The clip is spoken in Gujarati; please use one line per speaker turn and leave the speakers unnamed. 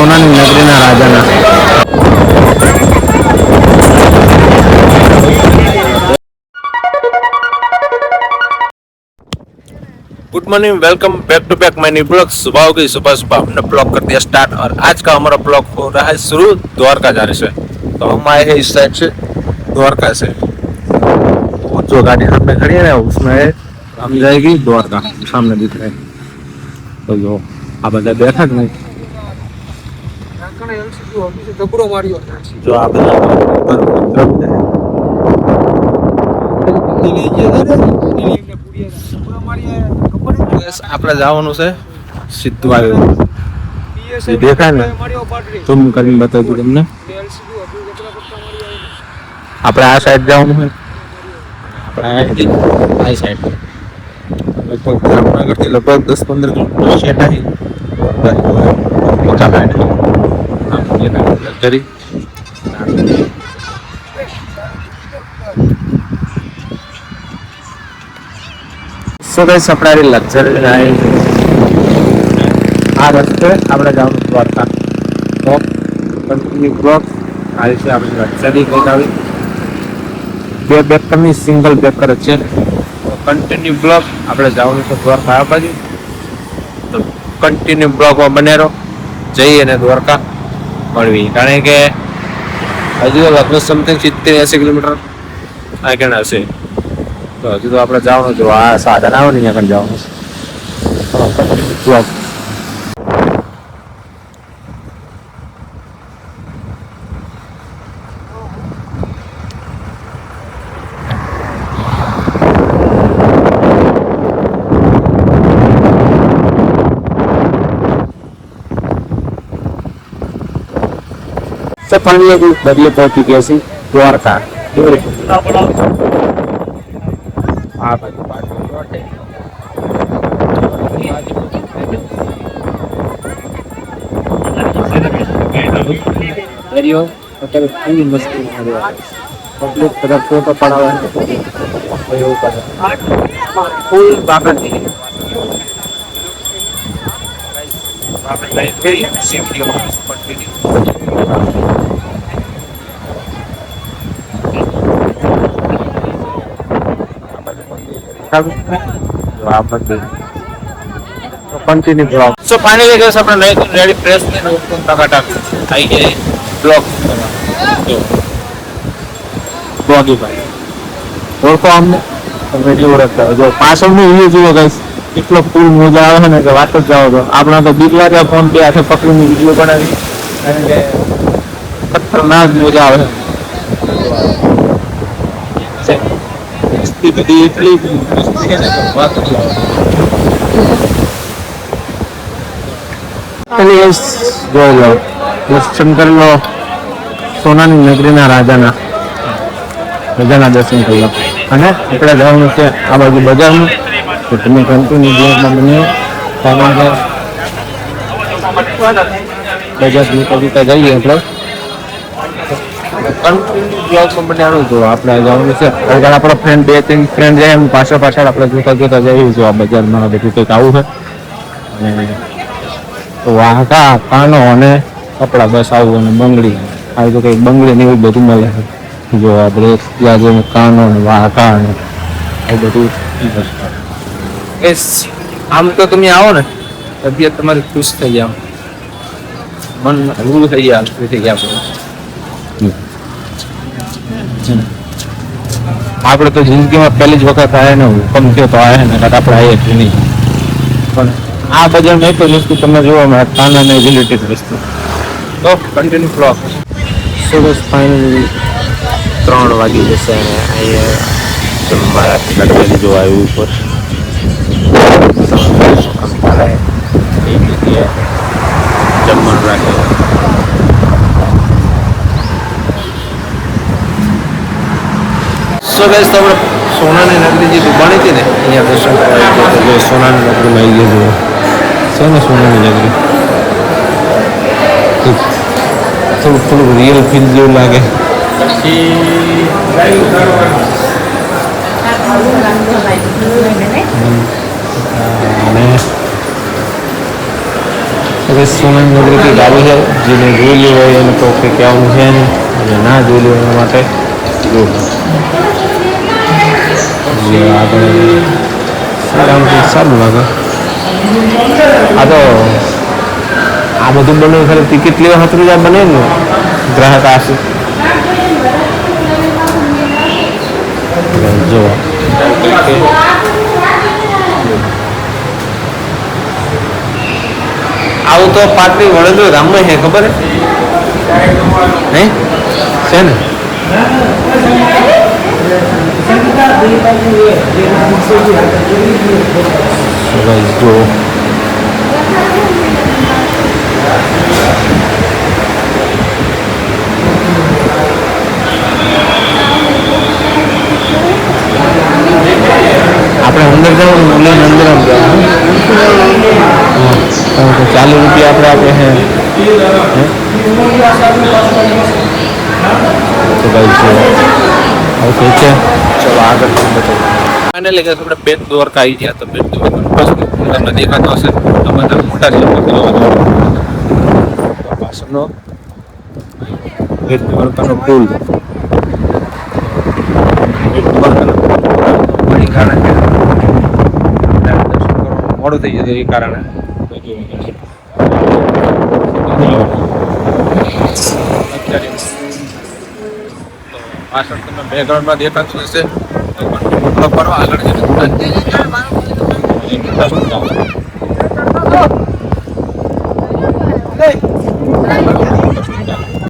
સોનાની નગરીના રાજાના. Good morning, welcome back to back my new blog. सुबह हो गई, सुबह सुबह हमने ब्लॉग कर दिया स्टार्ट और आज का हमारा ब्लॉग हो रहा है शुरू द्वारका जाने से। तो हम आए हैं इस साइड से द्वारका से। वो जो गाड़ी सामने खड़ी है ना उसमें हम जाएगी द्वारका, सामने दिख रहे हैं। तो जो आप देखा नहीं जो आप આપણે જવાનું છે સીધું આવ્યું દેખાય ને ઝૂમ કરીને બતાવ્યું તમને. આપણે આ સાઈડ જવાનું છે, આપણે આ સાઈડ લગભગ જામનગરથી લગભગ 10-15 કિલોમીટર છે નહીં પહોંચા કરી. સો ગાઈસ આપણે લક્ઝરી આ રસ્તે આપણે જવાનું દ્વારકા. તો કન્ટિન્યુ બ્લોક આ રીતે આપણે લક્ઝરી કંઈક આવી 2 બેકરની સિંગલ બેકર છે. તો કન્ટિન્યુ બ્લોક આપણે જવાનું છે દ્વારકા આ બાજુ. તો કન્ટિન્યુ બ્લોકમાં બને રહો, જઈએ અને દ્વારકા મળવી. કારણ કે હજુ તો લગભગ સમથિંગ 70-80 કિલોમીટર આગળ હશે. તો હજુ તો આપણે જવાનું જો આ સાધન આવે ને ત્યાં જવાનું બ્લોક. પાણી બદલે પહોંચી ગયા છે દ્વારકા. આ બાજુ photo continue blog. So finally gas આપણે રેડી ફ્રેશ થઈને ટકાટક આવી ગયા બ્લોગ બ્લોગી ભાઈ ઓળખો અમને એટલું ઓળખતા. જો પાછળનું વ્યૂ જુઓ ગાઈસ, એટલો ફૂલ મજા આવે ને કે વાત જ જાઓ. તો આપણા તો બીક લાગે ફોન બે હાથે પકડીને વિડીયો બનાવી, કારણ કે ખતરનાક મજા આવે. એટલી જોઈ લો દર્શન કરી લો સોનાની નગરીના રાજાના દર્શન કરી લો. અને આપણે જવાનું છે આ બાજુ બજારનું. તો તમે કન્ટિન્યુ બ્લોગમાં બને, કારણ કે બજાર જોતા જઈએ આપણે કન્ટિન્યુ બ્લોગમાં બનાવવાનું. જો આપણે જવાનું છે આગળ આપણા ફ્રેન્ડ 2-3 ફ્રેન્ડ જાય એમ પાછળ આપણે જોતા જઈએ. જો આ બજારમાં બધું કંઈક આવું છે. અને વાહકા કાનો અને કપડા બસ આવું, અને બંગડી આવી તો કંઈક બંગડી ને એવું બધું મળે છે. જો આ બ્રેસ પ્લાઝો કાનો અને વાહકા અને એ બધું. આમ તો તમે આવો ને તબિયત તમારી ખુશ થઈ જાવ, મન હળવું થઈ જાય, હલકું થઈ ગયા. આપણે તો જિંદગીમાં પહેલી જ વખત આવ્યા ને હુકમ થયો તો આવ્યા ને આપણે આવીએ જ નહીં. પણ આ બજારમાં એક જ વસ્તુ તમને જોવા મળે, કાનાને રિલેટેડ વસ્તુ. તો કન્ટિન્યુ બ્લોગ. સરસ ફાઇનલી 3 વાગી જશે અને અહીંયા જમવા લગભગ જોવા આવ્યું ઉપર જમવાનું રાખે. સો ગાઈસ તો આપણે સોનાની નગરી જે બની હતી ને અહીંયા દર્શન કરવા જો સોનાની નગરીમાં આવી ગયો છે ને સોનાની નગરી. થોડુંક રિયલ ફીલ જેવું લાગે. અને હવે સુરેન્દ્રનગર की ગાડી છે જેને જોઈ લી હોય એને તો કે કહેવાનું છે નહીં અને ના જોઈ લે એના માટે જો આગળ સારું લાગે આ તો આ બધું બને ખાલી ટિકિટ લેવા ખાતર જ આ બને ને ગ્રાહક આશે જો આવું તો પાટલી વડોદરા ગામમાં છે ખબર હે છે ને જો આપણે અંદર જવાનું ઓનલાઈન અંદર આમ જવાનું 40 રૂપિયા આપણે આપે હે તો ભાઈ જો ઓકે છે ચલો આગળ ફાઇનલી કે આપણે બેટ દ્વારકા આવી ગયા તો બેટ દ્વારકા તમને દેખાતો હશે તો બધા મોટા છે પાછળનો બેટ દ્વારકાનો પુલ બેટ દ્વારકાનો મોડી કારણે મોડું થઈ જતું એ કારણે પાછળ તમે બેકગ્રાઉન્ડમાં દેખાતું હશે આગળ